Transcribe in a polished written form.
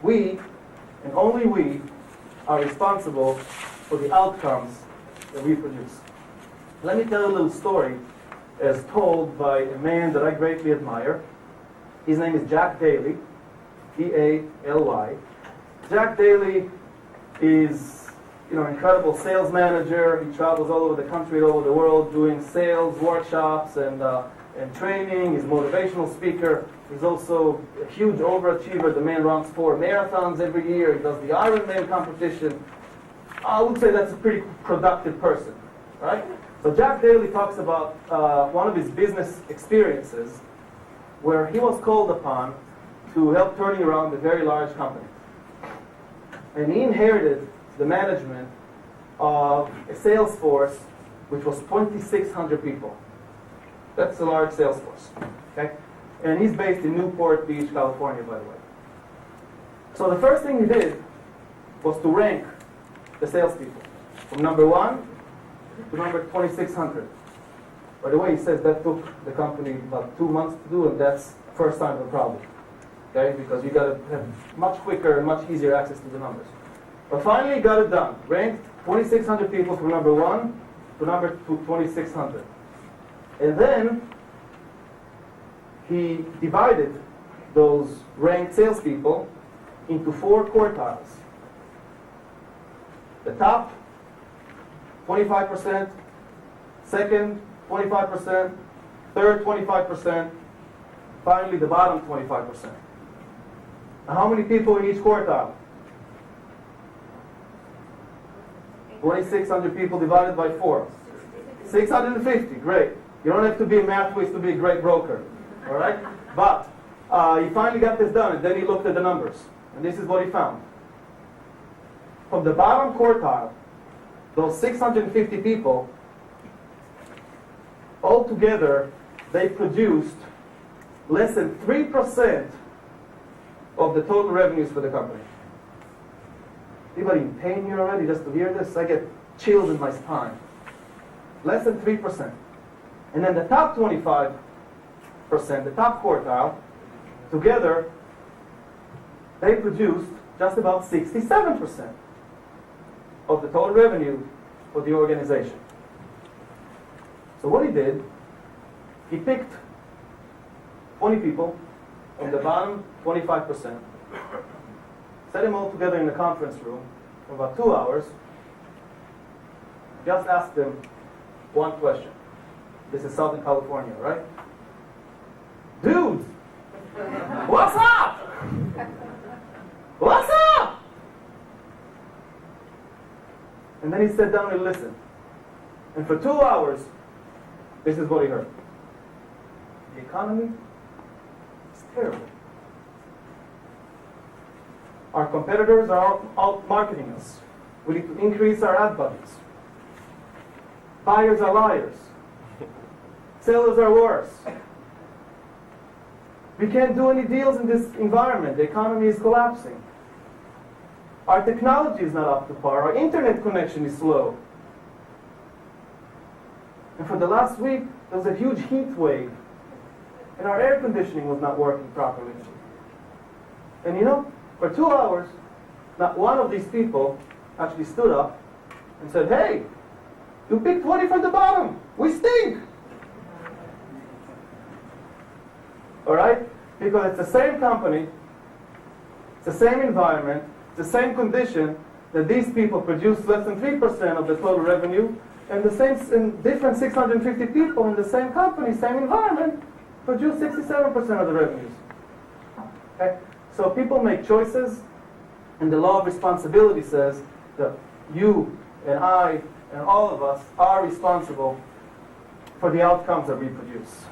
We, and only we, are responsible for the outcomes that we produce. Let me tell you a little story as told by a man that I greatly admire. His name is Jack Daly, D-A-L-Y. Jack Daly is an incredible sales manager. He travels all over the country, all over the world, doing sales workshops and training. He's a motivational speaker. He's also a huge overachiever. The man runs 4 marathons every year. He does the Ironman competition. I would say that's a pretty productive person, right? So Jack Daly talks about one of his business experiences where he was called upon to help turning around a very large company. And he inherited the management of a sales force which was 2,600 people. That's a large sales force. Okay? And he's based in Newport Beach, California, by the way. So the first thing he did was to rank the salespeople from number 1 to number 2,600. By the way, he says that took the company about 2 months to do, and that's the first sign of a problem. Okay? Because you got to have much quicker and much easier access to the numbers. But finally, he got it done. Ranked 2,600 people from number 1 to number 2,600. And then he divided those ranked salespeople into 4 quartiles. The top 25%, second 25%, third 25%, finally the bottom 25%. Now, how many people in each quartile? 2,600 people divided by 4. 650, great. You don't have to be a math whiz to be a great broker, all right? But he finally got this done, and then he looked at the numbers, and this is what he found. From the bottom quartile, those 650 people, altogether, they produced less than 3% of the total revenues for the company. Anybody in pain here already just to hear this? I get chills in my spine. Less than 3%. And then the top 25%, the top quartile, together, they produced just about 67% of the total revenue for the organization. So what he did, he picked 20 people from the bottom 25%, set them all together in a conference room for about 2 hours, just asked them one question. This is Southern California, right? Dudes, what's up? What's up? And then he sat down and listened. And for 2 hours, this is what he heard. The economy is terrible. Our competitors are out marketing us. We need to increase our ad budgets. Buyers are liars. Sellers are worse. We can't do any deals in this environment. The economy is collapsing. Our technology is not up to par. Our internet connection is slow. And for the last week, there was a huge heat wave. And our air conditioning was not working properly. And for 2 hours, not one of these people actually stood up and said, hey, you picked 20 from the bottom. We stink. All right? Because it's the same company, it's the same environment, it's the same condition that these people produce less than 3% of the total revenue, and the same different 650 people in the same company, same environment, produce 67% of the revenues. Okay? So people make choices, and the law of responsibility says that you and I and all of us are responsible for the outcomes that we produce.